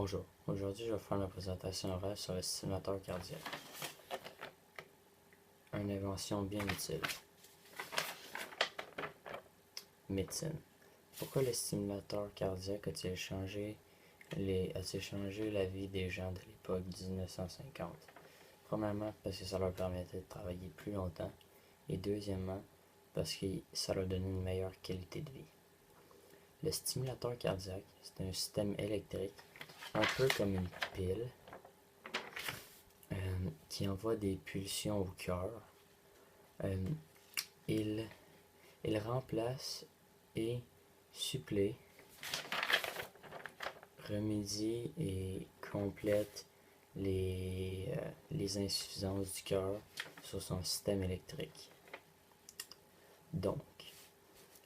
Bonjour, aujourd'hui je vais faire ma présentation orale sur le stimulateur cardiaque. Une invention bien utile. Médecine. Pourquoi le stimulateur cardiaque a-t-il changé la vie des gens de l'époque 1950? Premièrement, parce que ça leur permettait de travailler plus longtemps, et deuxièmement, parce que ça leur donnait une meilleure qualité de vie. Le stimulateur cardiaque, c'est un système électrique, un peu comme une pile, qui envoie des pulsions au cœur. Il remplace et supplée, remédie et complète les insuffisances du cœur sur son système électrique. Donc,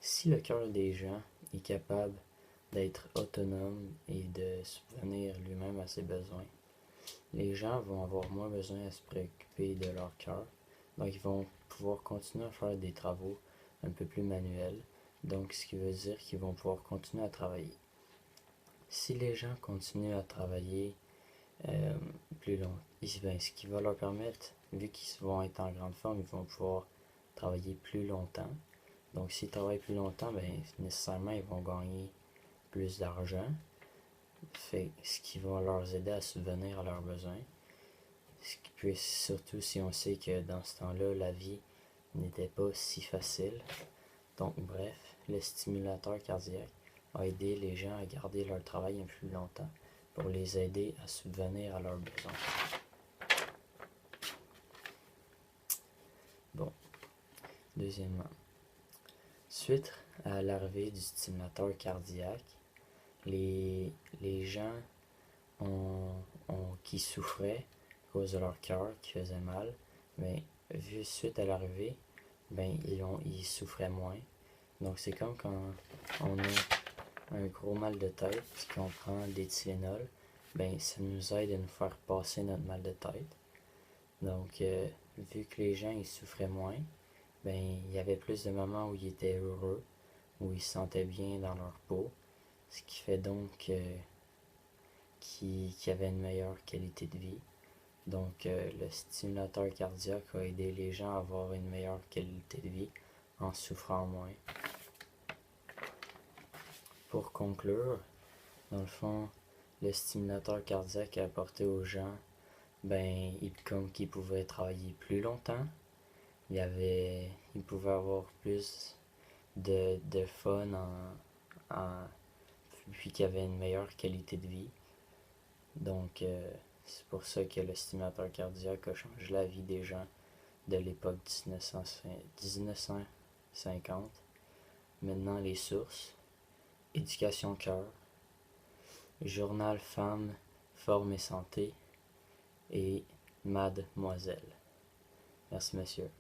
si le cœur des gens est capable d'être autonome et de subvenir lui-même à ses besoins, les gens vont avoir moins besoin à se préoccuper de leur cœur, donc ils vont pouvoir continuer à faire des travaux un peu plus manuels, donc ce qui veut dire qu'ils vont pouvoir continuer à travailler. Si les gens continuent à travailler plus longtemps, ce qui va leur permettre, vu qu'ils vont être en grande forme, ils vont pouvoir travailler plus longtemps. Donc s'ils travaillent plus longtemps, nécessairement ils vont gagner plus d'argent, ce qui va leur aider à subvenir à leurs besoins. Puis surtout si on sait que dans ce temps-là, la vie n'était pas si facile. Donc bref, le stimulateur cardiaque a aidé les gens à garder leur travail un peu plus longtemps pour les aider à subvenir à leurs besoins. Bon, deuxièmement, suite à l'arrivée du stimulateur cardiaque, les gens qui souffraient à cause de leur cœur qui faisait mal, suite à l'arrivée, ils souffraient moins. Donc c'est comme quand on a un gros mal de tête et qu'on prend des Tylenol, ça nous aide à nous faire passer notre mal de tête. Donc vu que les gens ils souffraient moins, il y avait plus de moments où ils étaient heureux, où ils se sentaient bien dans leur peau, ce qui fait donc qu'ils avaient une meilleure qualité de vie. Donc le stimulateur cardiaque a aidé les gens à avoir une meilleure qualité de vie en souffrant moins. Pour conclure, dans le fond, le stimulateur cardiaque a apporté aux gens comme qu'ils pouvaient travailler plus longtemps, ils pouvaient avoir plus de fun puis qu'ils avaient une meilleure qualité de vie. Donc c'est pour ça que le stimulateur cardiaque a changé la vie des gens de l'époque 1950. Maintenant les sources: Éducation Cœur, Journal Femmes, Forme et Santé et Mademoiselle. Merci monsieur.